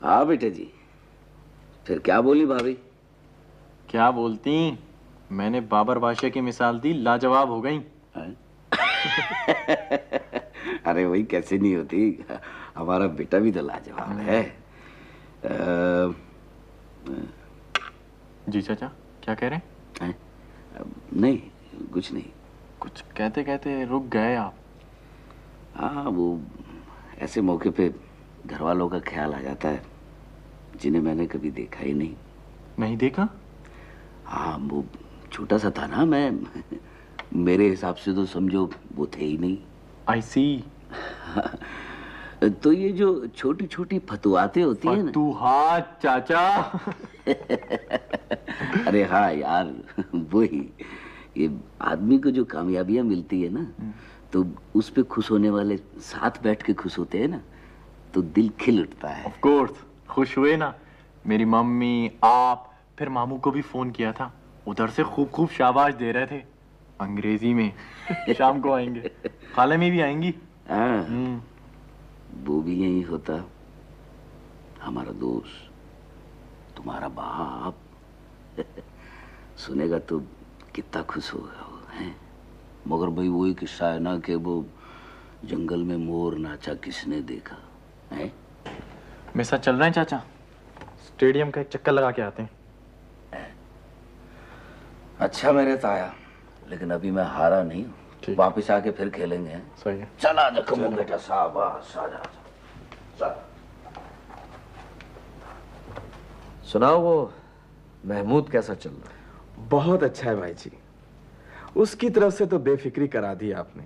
हाँ बेटे जी, फिर क्या बोली भाभी? क्या बोलती, मैंने बाबर बादशाह की मिसाल दी, लाजवाब हो गई। अरे वही कैसे नहीं होती, हमारा बेटा भी तो लाजवाब है। जी चाचा, क्या कह रहे हैं? नहीं, कुछ नहीं। कुछ कहते कहते रुक गए आप। हाँ, वो ऐसे मौके पे घर वालों का ख्याल आ जाता है जिन्हें मैंने कभी देखा ही नहीं। नहीं देखा? हाँ, वो छोटा सा था ना, मैं मेरे हिसाब से तो समझो वो थे ही नहीं। आई सी। तो ये जो छोटी छोटी फतुहातें होती है ना। फतुहात चाचा। अरे हाँ यार, वही, ये आदमी को जो कामयाबियां मिलती है ना, तो उस पे खुश होने वाले साथ बैठ के खुश होते हैं ना, तो दिल खिल उठता है। ऑफ कोर्स, खुश हुए ना। मेरी मम्मी, आप, फिर मामू को भी फोन किया था, उधर से खूब खूब शाबाश दे रहे थे अंग्रेजी में। शाम को आएंगे, खाला में भी आएंगी। हाँ, वो भी यही होता, हमारा दोस्त, तुम्हारा बाप। सुनेगा तो कितना खुश होगा वो, हैं? मगर भाई वही किस्सा है ना कि वो जंगल में मोर नाचा किसने देखा है। मेरे साथ चल रहे हैं चाचा, स्टेडियम का एक चक्कर लगा के आते हैं। अच्छा मेरे ताया, लेकिन अभी मैं हारा नहीं हूँ, वापिस आके फिर खेलेंगे। सही है। चला जा कमो बेटा, शाबाश, आजा आजा। सुनाओ, वो महमूद कैसा चल रहा है? बहुत अच्छा है भाई जी, उसकी तरफ से तो बेफिक्री करा दी आपने।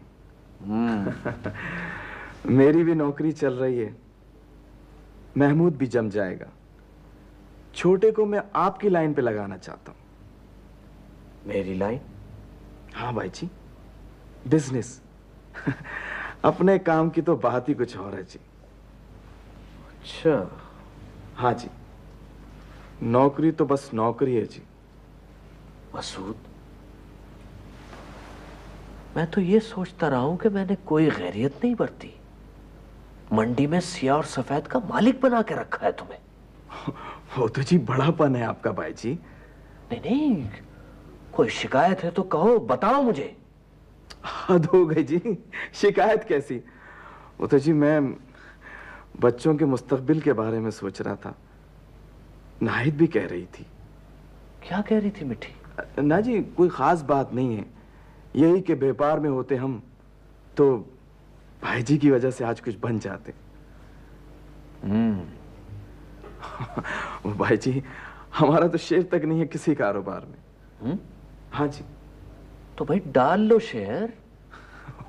मेरी भी नौकरी चल रही है, महमूद भी जम जाएगा। छोटे को मैं आपकी लाइन पे लगाना चाहता हूं। मेरी लाइन? हाँ भाई जी, बिजनेस। अपने काम की तो बात ही कुछ और है जी। अच्छा। हाँ जी, नौकरी तो बस नौकरी है जी। मसूद, मैं तो ये सोचता रहा हूं कि मैंने कोई गैरियत नहीं बरती। मंडी में सिया और सफेद का मालिक बना के रखा है तुम्हें। वो तो जी बड़ापन है आपका भाई जी। नहीं नहीं, कोई शिकायत है तो कहो, बताओ मुझे। हद हो गई जी, शिकायत कैसी? वो तो जी मैं बच्चों के मुस्तकबिल के बारे में सोच रहा था। नाहिद भी कह रही थी। क्या कह रही थी मिठी? ना जी, कोई खास बात नहीं है, यही कि व्यापार में होते हम तो भाई जी की वजह से आज कुछ बन जाते। भाई जी, हमारा तो शेयर तक नहीं है किसी कारोबार में। हाँ जी। तो भाई डाल लो शेयर।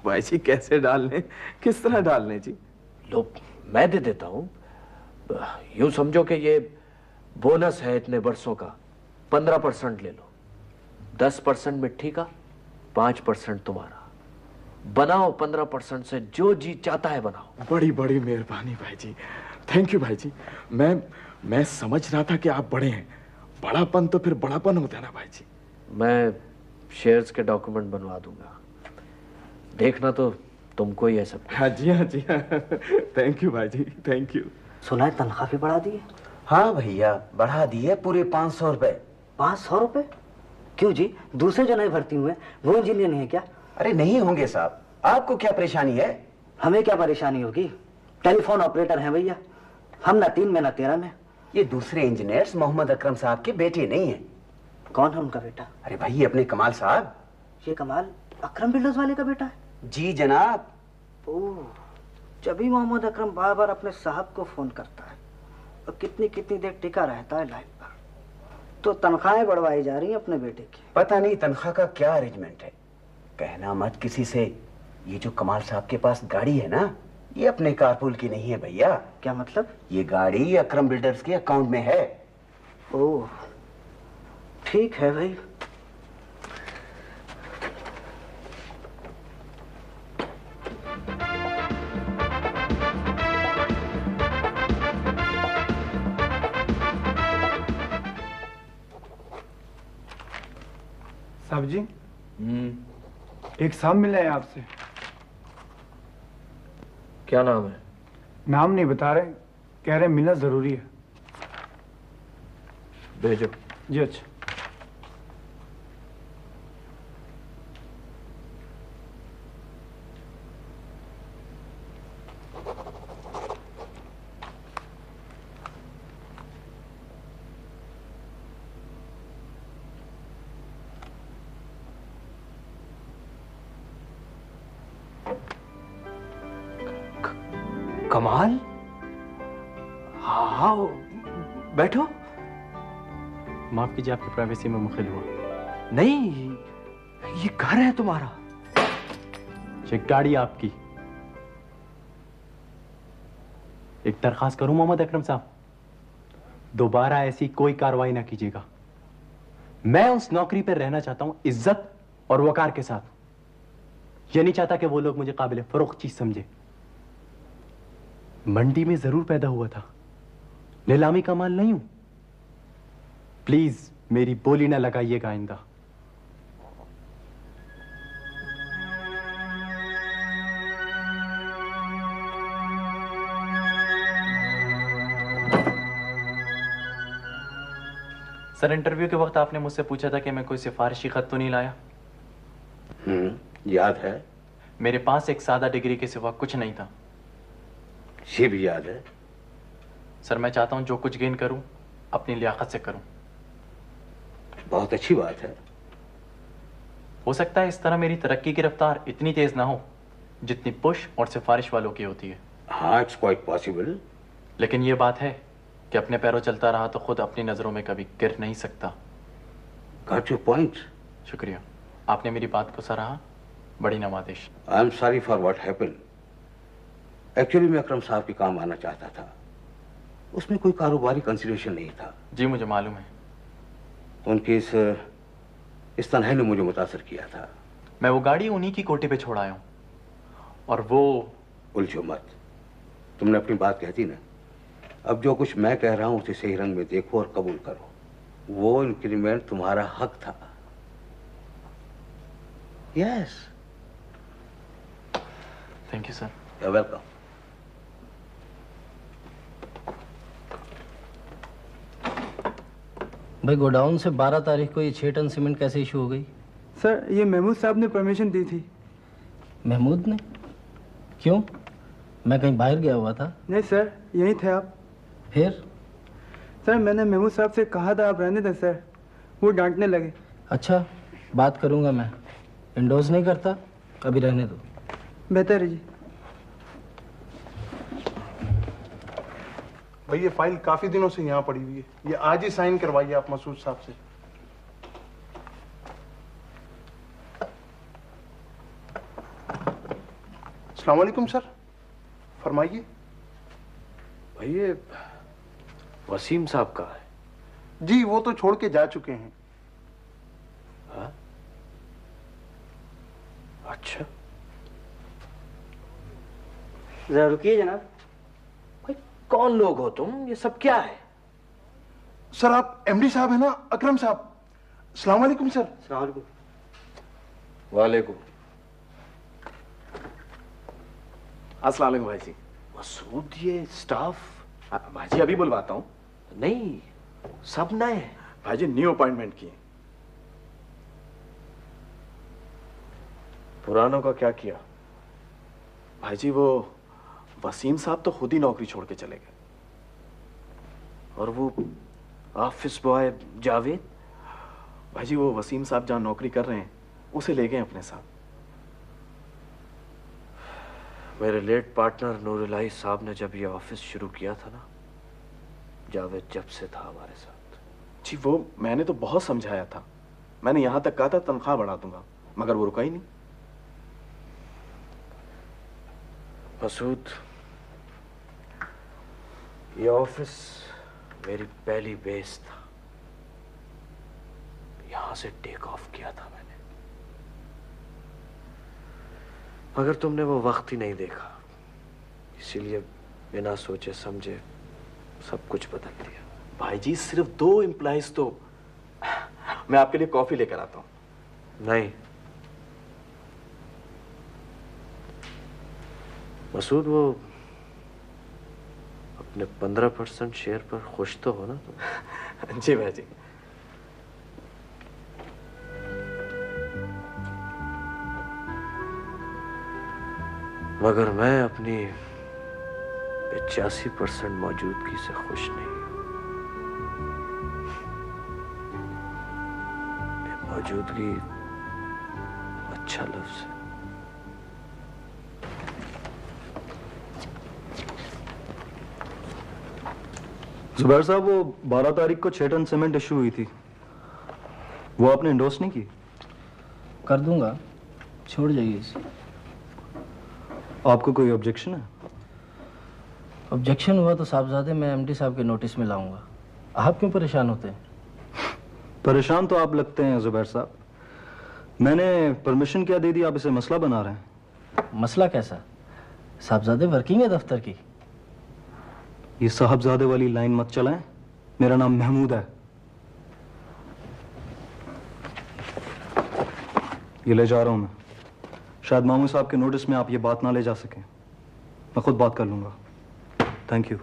भाई जी कैसे डालने, किस तरह डालने जी? लो, मैं दे देता हूं। यूं समझो कि ये बोनस है इतने वर्षों का, 15% ले लो। 10% मिट्टी का, 5% तुम्हारा। बनाओ 15% से जो जी चाहता है बनाओ। बड़ी बड़ी मेहरबानी भाई जी, थैंक यू भाई जी। मैं समझ रहा था कि आप बड़े हैं, बड़ापन तो फिर बड़ापन होता है ना भाई जी। मैं शेयर्स के डॉक्यूमेंट बनवा दूंगा, देखना तो तुमको ही है सब। हाँ जी, हाँ जी, थैंक यू भाई जी, थैंक यू। सुना है तनख्वाह भी बढ़ा दी है? हाँ भैया, बढ़ा दी है पूरे 500 रुपए। 500 रुपए? क्यों जी, दूसरे जो नए भर्ती हुए वो इंजीनियर नहीं है क्या? अरे नहीं होंगे साहब, आपको क्या परेशानी है? हमें क्या परेशानी होगी, टेलीफोन ऑपरेटर हैं भैया हम, ना 3 में ना 13 में। ये दूसरे इंजीनियर्स मोहम्मद अकरम साहब के बेटे नहीं है। कौन है उनका बेटा? अरे भाई, अपने कमाल साहब। ये कमाल अकरम बिल्डर्स वाले का बेटा है? जी जनाब। ओह, जब भी मोहम्मद अकरम बार बार अपने साहब को फोन करता है और कितनी कितनी देर टिका रहता है लाइन पर, तो तनख्वाहें बढ़वाई जा रही हैं अपने बेटे की। पता नहीं तनख्वाह का क्या अरेंजमेंट है, कहना मत किसी से। ये जो कमाल साहब के पास गाड़ी है ना, ये अपने कारपूल की नहीं है भैया। क्या मतलब? ये गाड़ी अकरम बिल्डर्स के अकाउंट में है। ओह, ठीक है भाई। साहब जी, एक साहब मिले हैं आपसे। क्या नाम है? नाम नहीं बता रहे, कह रहे हैं मिलना जरूरी है। भेजो। जी अच्छा। कमाल, हाँ बैठो। माफ कीजिए, आपकी प्राइवेसी में मुखिल हुआ। नहीं, ये घर है तुम्हारा। ये गाड़ी आपकी। एक दरखास्त करूं मोहम्मद अकरम साहब, दोबारा ऐसी कोई कार्रवाई ना कीजिएगा। मैं उस नौकरी पर रहना चाहता हूं इज्जत और वकार के साथ। ये नहीं चाहता कि वो लोग मुझे काबिल फरोख्त चीज समझे। मंडी में जरूर पैदा हुआ था, नीलामी का माल नहीं हूं। प्लीज मेरी बोली ना लगाइएगा आइंदा। सर, इंटरव्यू के वक्त आपने मुझसे पूछा था कि मैं कोई सिफारिशी खत तो नहीं लाया। याद है। मेरे पास एक सादा डिग्री के सिवा कुछ नहीं था। ये भी याद है। सर, मैं चाहता हूं जो कुछ गेन करूं अपनी लियाकत से करूं। बहुत अच्छी बात है। हो सकता है इस तरह मेरी तरक्की की रफ्तार इतनी तेज ना हो जितनी पुश और सिफारिश वालों की होती है। हाँ, इट्स क्वाइट पॉसिबल। लेकिन यह बात है कि अपने पैरों चलता रहा तो खुद अपनी नजरों में कभी गिर नहीं सकता। Got your point. शुक्रिया, आपने मेरी बात को सराहा। बड़ी नवाजिश। I am sorry for what happened. Actually मैं अकरम साहब के काम आना चाहता था, उसमें कोई कारोबारी कंसिडरेशन नहीं था। जी मुझे मालूम है। उनकी इस तन्हाई ने मुझे मुतासर किया था। मैं वो गाड़ी उन्हीं की कोठी पे छोड़ आया हूं और वो। उलझो मत, तुमने अपनी बात कह दी ना। अब जो कुछ मैं कह रहा हूं उसे सही रंग में देखो और कबूल करो। वो इंक्रीमेंट तुम्हारा हक था। Yes. Thank you sir. You are welcome. भाई गोडाउन से 12 तारीख को ये 6 टन सीमेंट कैसे इशू हो गई? सर ये महमूद साहब ने परमिशन दी थी। महमूद ने? क्यों, मैं कहीं बाहर गया हुआ था? नहीं सर, यहीं थे आप। फिर? सर मैंने महमूद साहब से कहा था आप रहने दें सर, वो डांटने लगे। अच्छा, बात करूंगा मैं। इंडोज नहीं करता, अभी रहने दो। बेहतर है जी। भाई ये फाइल काफी दिनों से यहाँ पड़ी हुई है, ये आज ही साइन करवाइए आप मसूद साहब से। अस्सलाम वालेकुम सर, फरमाइए। भाई ये वसीम साहब का है? जी वो तो छोड़ के जा चुके हैं। हाँ? अच्छा। जरा रुकिए जनाब। भाई कौन लोग हो तुम, ये सब क्या है? सर आप एमडी साहब है ना, अकरम साहब। अस्सलाम वालेकुम सर। अस्सलाम वालेकुम। वालेकुम। अस्सलाम वालेकुम भाई जी। मसूद, ये स्टाफ? भाई जी अभी बुलवाता हूँ। नहीं, सब नए हैं। भाई जी न्यू अपॉइंटमेंट की। पुरानों का क्या किया? भाई जी वो वसीम साहब तो खुद ही नौकरी छोड़ के चले गए। और वो ऑफिस बॉय जावेद? भाई जी वो वसीम साहब जहाँ नौकरी कर रहे हैं उसे ले गए अपने साथ। मेरे लेट पार्टनर नूरुल्लाह साहब ने जब ये ऑफिस शुरू किया था ना, जावेद जब से था हमारे साथ। जी वो मैंने तो बहुत समझाया था, मैंने यहां तक कहा था तनख्वाह बढ़ा दूंगा, मगर वो रुका ही नहीं। मसूद, ये ऑफिस मेरी पहली बेस था। यहां से टेक ऑफ किया था मैंने, मगर तुमने वो वक्त ही नहीं देखा, इसीलिए बिना सोचे समझे सब कुछ बदल दिया। भाई जी सिर्फ 2 एम्प्लॉइज तो। मैं आपके लिए कॉफी लेकर आता हूं। नहीं मसूद, वो अपने 15% शेयर पर खुश तो हो ना तुम? जी भाई। मगर मैं अपनी 85% मौजूदगी से खुश नहीं हूं। मौजूदगी अच्छा लफ्ज है। जुबैर साहब, वो 12 तारीख को 6 टन सीमेंट इशू हुई थी, वो आपने इंडोर्स नहीं की? कर दूंगा, छोड़ जाइए इसे। आपको कोई ऑब्जेक्शन है? ऑब्जेक्शन हुआ तो साहबजादे मैं एमडी साहब के नोटिस में लाऊंगा। आप क्यों परेशान होते हैं? परेशान तो आप लगते हैं जुबैर साहब। मैंने परमिशन क्या दे दी, आप इसे मसला बना रहे हैं। मसला कैसा? साहबजादे वर्किंग है दफ्तर की। ये साहबजादे वाली लाइन मत चलाएं, मेरा नाम महमूद है। ये ले जा रहा हूं मैं। शायद मामू साहब के नोटिस में आप ये बात ना ले जा सकें, मैं खुद बात कर लूंगा। Thank you.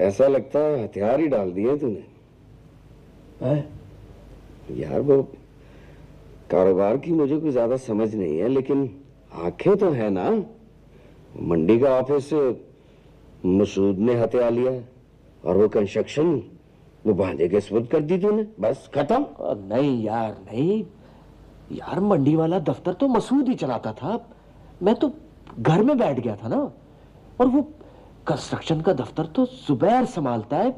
ऐसा लगता है हथियार ही डाल दिए तूने। यार वो कारोबार की मुझे कोई ज्यादा समझ नहीं है, लेकिन आंखें तो है ना। मंडी का ऑफिस मसूद ने हथिया लिया और वो कंस्ट्रक्शन वो भांजे के सुपुर्द कर दी तूने, बस खत्म। नहीं यार नहीं यार, मंडी वाला दफ्तर तो मसूद ही चलाता था, मैं तो घर में बैठ गया था ना। और वो कंस्ट्रक्शन का दफ्तर तो जुबैर संभालता है,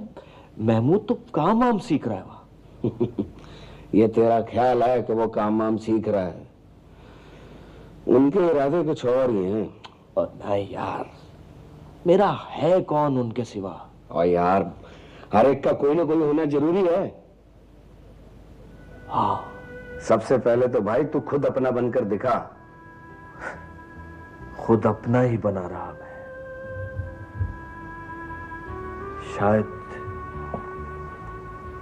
महमूद तो काम वाम सीख रहा है वहां। ये तेरा ख्याल है कि वो काम वाम सीख रहा है, उनके इरादे कुछ और ही हैं। और नहीं यार, मेरा है कौन उनके सिवा। और यार हर एक का कोई ना कोई होना जरूरी है। हाँ, सबसे पहले तो भाई तू खुद अपना बनकर दिखा। खुद अपना ही बना रहा मैं। शायद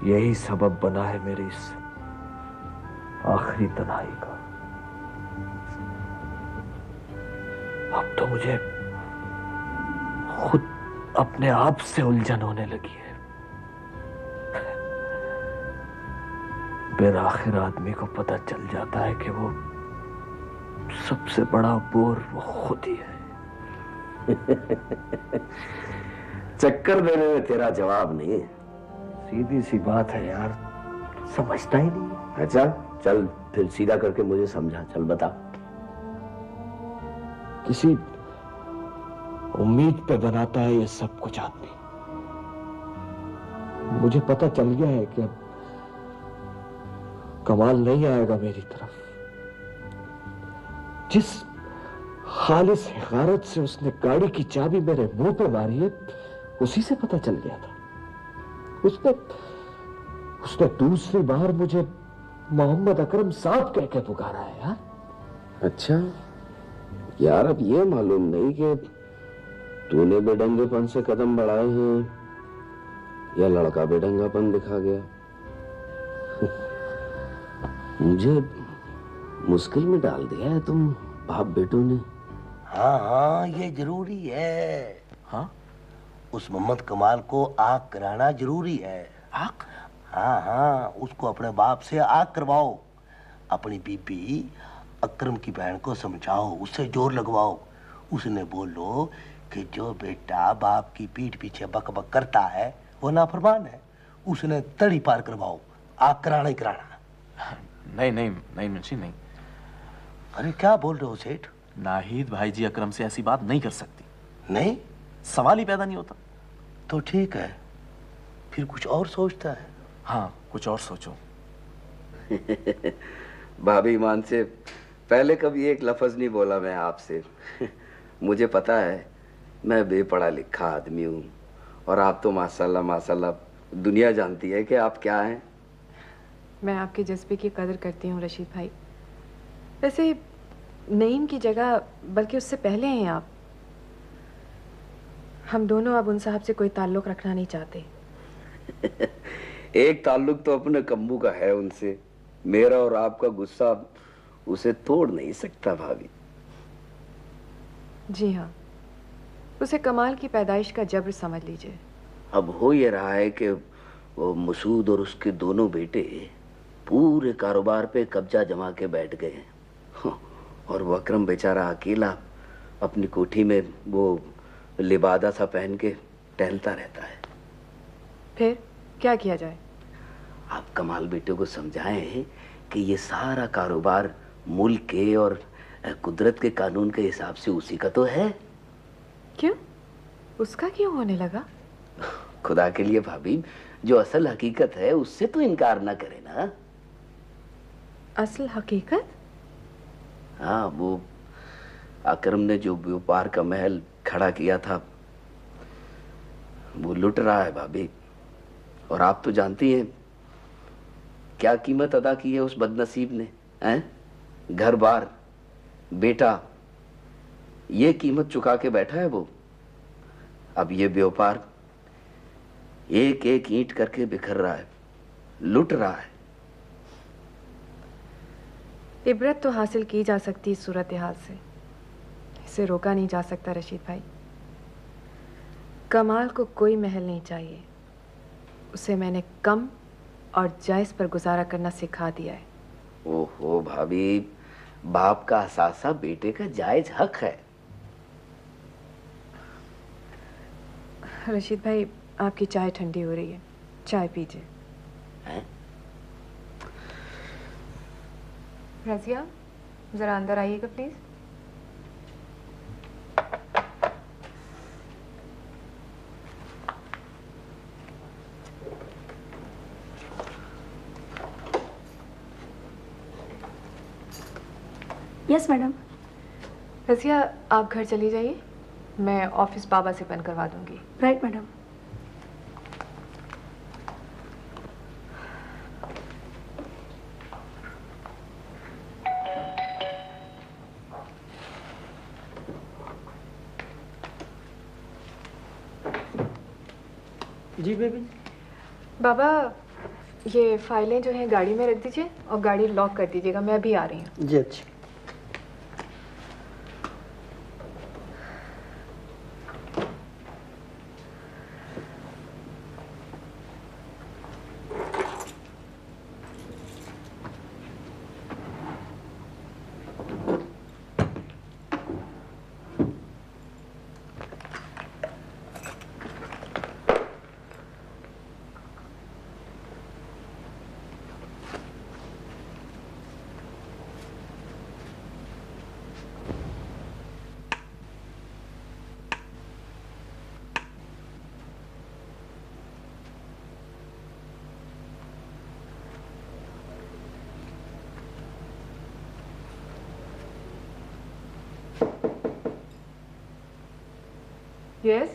यही सबब बना है मेरी इस आखिरी तन्हाई का। अब तो मुझे खुद अपने आप से उलझन होने लगी है। फिर आखिर आदमी को पता चल जाता है कि वो सबसे बड़ा बोर वो खुद ही है। चक्कर देने में तेरा जवाब नहीं है। सीधी सी बात है यार, समझता ही नहीं है। अच्छा चल फिर सीधा करके मुझे समझा, चल बता। किसी उम्मीद पे बनाता है ये सब कुछ आदमी। मुझे पता चल गया है कि अब कमाल नहीं आएगा मेरी तरफ। जिस खालिस हिकारत से उसने गाड़ी की चाबी मेरे मुंह पे मारी है, उसी से पता चल गया था। उसने दूसरी बार मुझे मोहम्मद अकरम साहब कह के पुकारा है यार। अच्छा यार, अब ये मालूम नहीं कि तूने बेढंगेपन से कदम बढ़ाए हैं या लड़का बेढंगापन दिखा गया। मुझे मुश्किल में डाल दिया है तुम बाप बेटों ने। हाँ हाँ, ये जरूरी है। हाँ, उस मोहम्मद कमाल को आग कराना जरूरी है। आग? हाँ हाँ, उसको अपने बाप से आग करवाओ। अपनी बीबी अकरम की बहन को समझाओ, उससे जोर लगवाओ। उसने बोलो कि जो बेटा बाप की पीठ पीछे बक बक करता है वो नाफरमान है। उसने तड़ी पार करवाओ, आग कराना ही कराना। नहीं नहीं नहीं मुंशी नहीं। अरे क्या बोल रहे हो सेठ? नाहिद भाई जी अकरम से ऐसी बात नहीं कर सकती। नहीं? सवाल ही पैदा नहीं होता। तो ठीक है, फिर कुछ और सोचता है। हाँ, कुछ और सोचो। भाभी मान से पहले कभी एक लफ्ज नहीं बोला मैं आपसे। मुझे पता है मैं बेपढ़ा लिखा आदमी हूँ और आप तो माशाल्लाह माशाल्लाह दुनिया जानती है कि आप क्या हैं। मैं आपके जज्बे की कदर करती हूँ रशीद भाई। वैसे नईम की जगह बल्कि उससे पहले हैं आप। हम दोनों अब उन साहब से कोई ताल्लुक रखना नहीं चाहते। एक ताल्लुक तो अपने कम्बू का है उनसे, मेरा और आपका गुस्सा उसे तोड़ नहीं सकता भाभी। जी हाँ, उसे कमाल की पैदाइश का जब्र समझ लीजिए। अब हो ये रहा है कि वो मसूद और उसके दोनों बेटे पूरे कारोबार पे कब्जा जमा के बैठ गए हैं और वो अकरम बेचारा अकेला अपनी कोठी में वो लिबादा सा पहन के टहलता रहता है। फिर क्या किया जाए? आप कमाल बेटे को समझाएं कि ये सारा कारोबार मुल्क के और कुदरत के कानून के हिसाब से उसी का तो है। क्यों? उसका क्यों होने लगा? खुदा के लिए भाभी, जो असल हकीकत है उससे तो इनकार ना करे ना। असल हकीकत? हाँ, वो अकरम ने जो व्यापार का महल खड़ा किया था वो लुट रहा है भाभी। और आप तो जानती हैं क्या कीमत अदा की है उस बदनसीब ने, हैं? घर बार, बेटा, ये कीमत चुका के बैठा है वो। अब ये व्यापार एक एक ईंट करके बिखर रहा है, लुट रहा है। इबरत तो हासिल की जा सकती इस सूरत हाल से, इसे रोका नहीं जा सकता रशीद भाई। कमाल को कोई महल नहीं चाहिए, उसे मैंने कम और जायज़ पर गुजारा करना सिखा दिया है। ओहो भाभी, बाप का असासा बेटे का जायज हक है। रशीद भाई, आपकी चाय ठंडी हो रही है, चाय पीजिए। रज़िया, जरा अंदर आइएगा प्लीज। Yes madam. रज़िया, आप घर चली जाइए, मैं ऑफिस बाबा से पेन करवा दूंगी। Right madam. जी बेबी। बाबा, ये फाइलें जो हैं गाड़ी में रख दीजिए और गाड़ी लॉक कर दीजिएगा, मैं अभी आ रही हूँ। जी अच्छा। यस।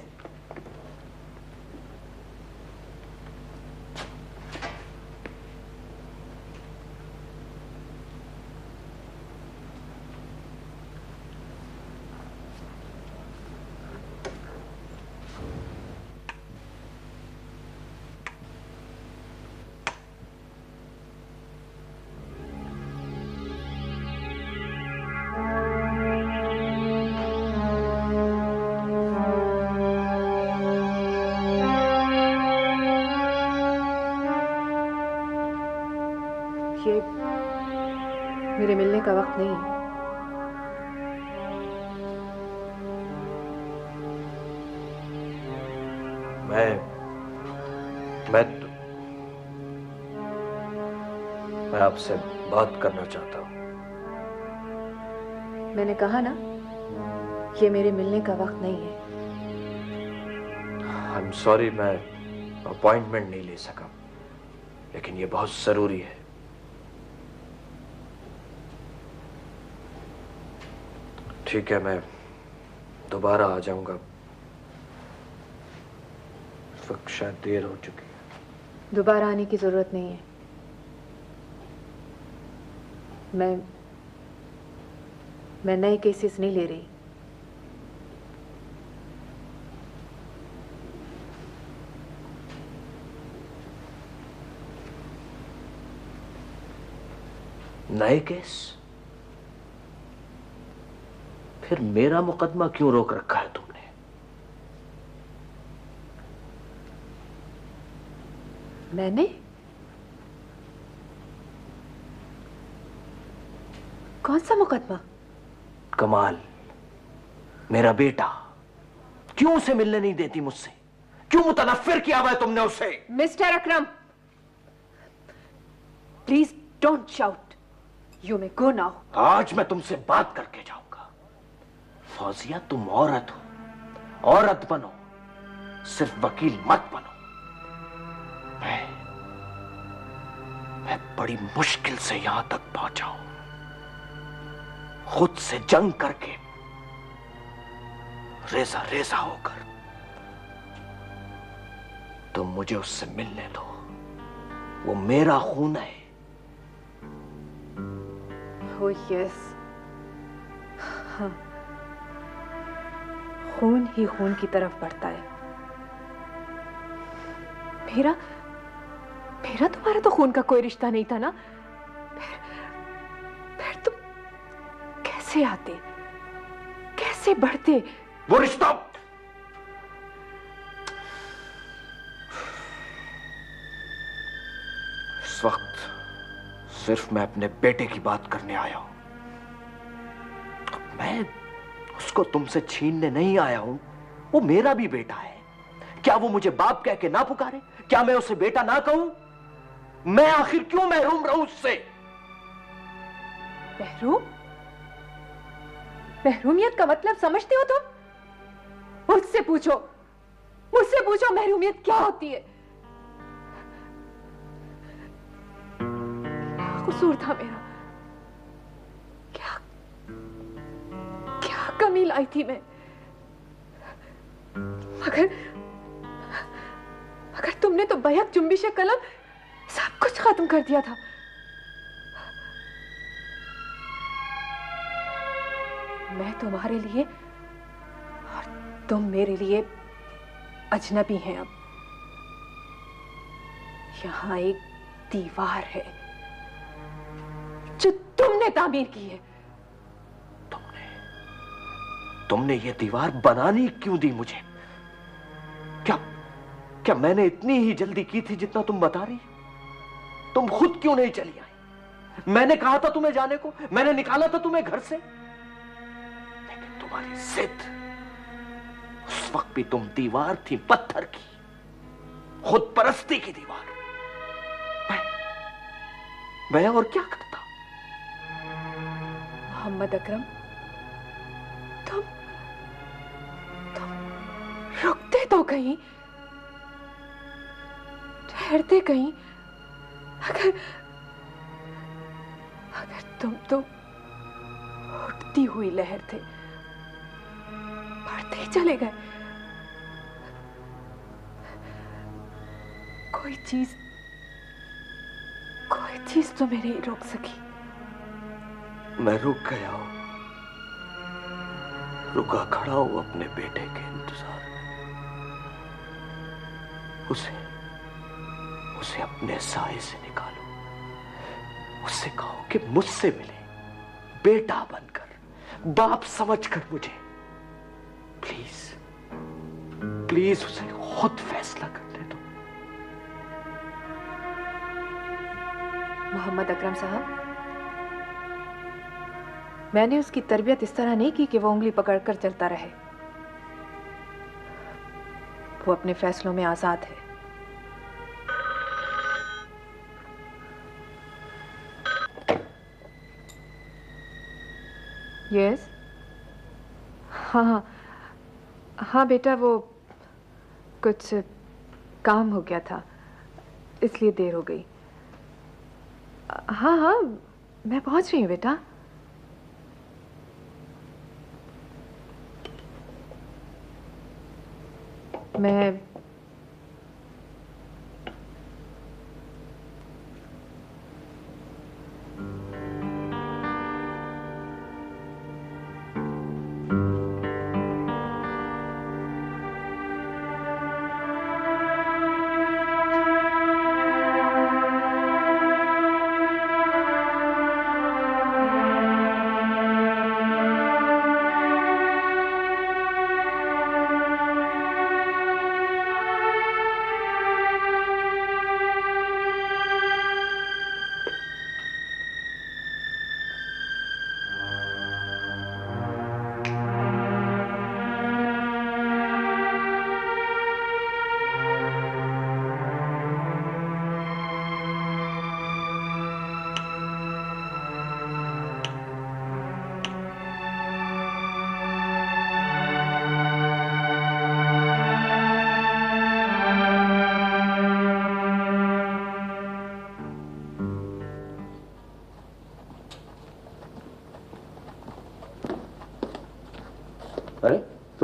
ये मेरे मिलने का वक्त नहीं है। मैं आपसे बात करना चाहता हूँ। मैंने कहा ना, ये मेरे मिलने का वक्त नहीं है। आई एम सॉरी, मैं अपॉइंटमेंट नहीं ले सका, लेकिन ये बहुत जरूरी है। ठीक है, मैं दोबारा आ जाऊंगा। इस वक्त शायद देर हो चुकी है। दोबारा आने की जरूरत नहीं है। मैं नए केसेस नहीं ले रही। नए केस? फिर मेरा मुकदमा क्यों रोक रखा है तुमने? मैंने? कौन सा मुकदमा? कमाल, मेरा बेटा, क्यों उसे मिलने नहीं देती मुझसे? क्यों मुतनफ्फिर किया हुआ है तुमने उसे? Mister Akram, please don't shout. You may go now. आज मैं तुमसे बात करके जाऊंगा। फौजिया, तुम औरत हो, औरत बनो, सिर्फ वकील मत बनो। मैं बड़ी मुश्किल से यहां तक पहुंचा हूं, खुद से जंग करके, रेजा रेजा होकर। तुम मुझे उससे मिलने दो, वो मेरा खून है। Oh yes, हाँ, खून ही खून की तरफ बढ़ता है। मेरा तुम्हारा तो खून का कोई रिश्ता नहीं था ना। फिर तुम कैसे आते, कैसे बढ़ते? वो रिश्ता इस वक्त सिर्फ मैं अपने बेटे की बात करने आया हूं। मैं उसको तुमसे छीनने नहीं आया हूं। वो मेरा भी बेटा है। क्या वो मुझे बाप कह के ना पुकारे? क्या मैं उसे बेटा ना कहूं? मैं आखिर क्यों महरूम रहूं उससे? महरूमियत का मतलब समझते हो तुम? मुझसे पूछो महरूमियत क्या होती है। कसूर था मेरा? क्या कमी लाई थी मैं? मगर तुमने तो बैक जुम्बिश कलम सब कुछ खत्म कर दिया था। मैं तुम्हारे लिए और तुम मेरे लिए अजनबी हैं। अब यहां एक दीवार है जो तुमने तामीर की है। तुमने ये दीवार बनानी क्यों दी मुझे? क्या मैंने इतनी ही जल्दी की थी जितना तुम बता रही? तुम खुद क्यों नहीं चली आई? मैंने कहा था तुम्हें जाने को, मैंने निकाला था तुम्हें घर से, लेकिन तुम्हारी जिद, उस वक्त भी तुम दीवार थी पत्थर की, खुद परस्ती की दीवार। मैं और क्या करता? मोहम्मद अकरम, तुम रुकते तो कहीं, ठहरते कहीं। अगर तुम तो उठती हुई लहर थे, बढ़ते ही चले गए। कोई चीज तुम्हें नहीं रोक सकी। मैं रुक गया हूं, रुका खड़ा हूं अपने बेटे के इंतजार में। उसे अपने साए से निकालो, उससे कहो कि मुझसे मिले, बेटा बनकर, बाप समझकर मुझे। प्लीज उसे खुद फैसला करने दो। मोहम्मद अकरम साहब, मैंने उसकी तरबियत इस तरह नहीं की कि वो उंगली पकड़कर चलता रहे। वो अपने फैसलों में आजाद है। यस, हाँ बेटा, वो कुछ काम हो गया था, इसलिए देर हो गई। हाँ, मैं पहुंच रही हूँ बेटा।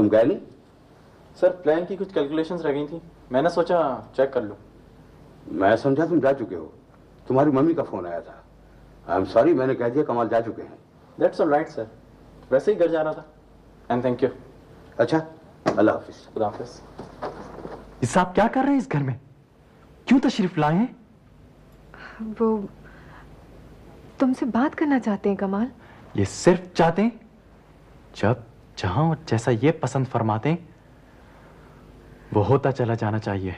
तुम गए नहीं? सर प्लान की कुछ कैलकुलेशंस रह गई थी, मैंने सोचा चेक कर लूं। मैं समझा तुम जा चुके हो। तुम्हारी मम्मी का फोन आया था। आई एम सॉरी, मैंने कह दिया कमाल जा चुके हैं। दैट्स ऑल राइट सर, वैसे ही घर जा रहा था। And thank you. अच्छा, अल्लाह हाफिज। खुदा हाफिज। ये साहब क्या कर रहे हैं इस घर में? क्यों तशरीफ लाए हैं? वो तुमसे बात करना चाहते हैं कमाल। ये सिर्फ चाहते हैं, जब जहां और जैसा ये पसंद फरमाते हैं वो होता चला जाना चाहिए।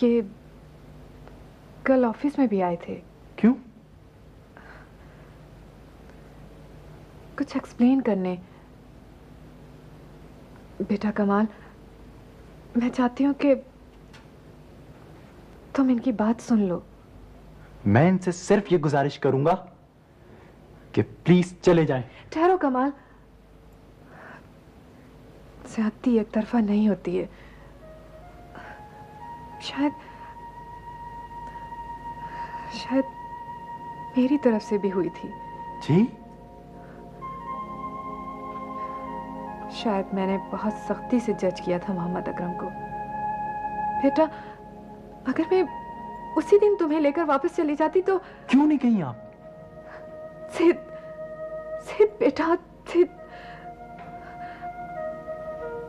ये कल ऑफिस में भी आए थे। क्यों? कुछ एक्सप्लेन करने। बेटा कमाल, मैं चाहती हूं कि तुम इनकी बात सुन लो। मैं इनसे सिर्फ ये गुजारिश करूंगा कि प्लीज चले जाएं। ठहरो कमाल, ज्यादती एक तरफा नहीं होती है। शायद मेरी तरफ से भी हुई थी। जी? शायद मैंने बहुत सख्ती से जज किया था मोहम्मद अकरम को। बेटा, अगर मैं उसी दिन तुम्हें लेकर वापस चली जाती तो। क्यों नहीं गई आप? सिद, सिद बेटा, सिद,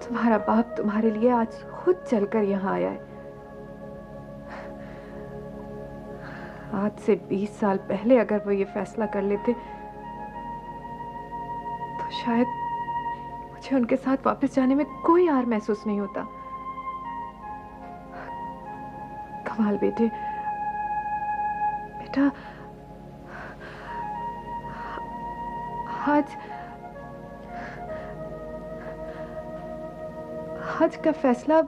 तुम्हारा बाप तुम्हारे लिए आज खुद चलकर यहाँ आया है। आज से 20 साल पहले अगर वो ये फैसला कर लेते तो शायद मुझे उनके साथ वापस जाने में कोई आर महसूस नहीं होता। कमाल बेटे, बेटा आज का फैसला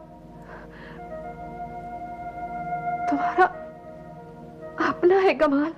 तुम्हारा अपना है कमाल।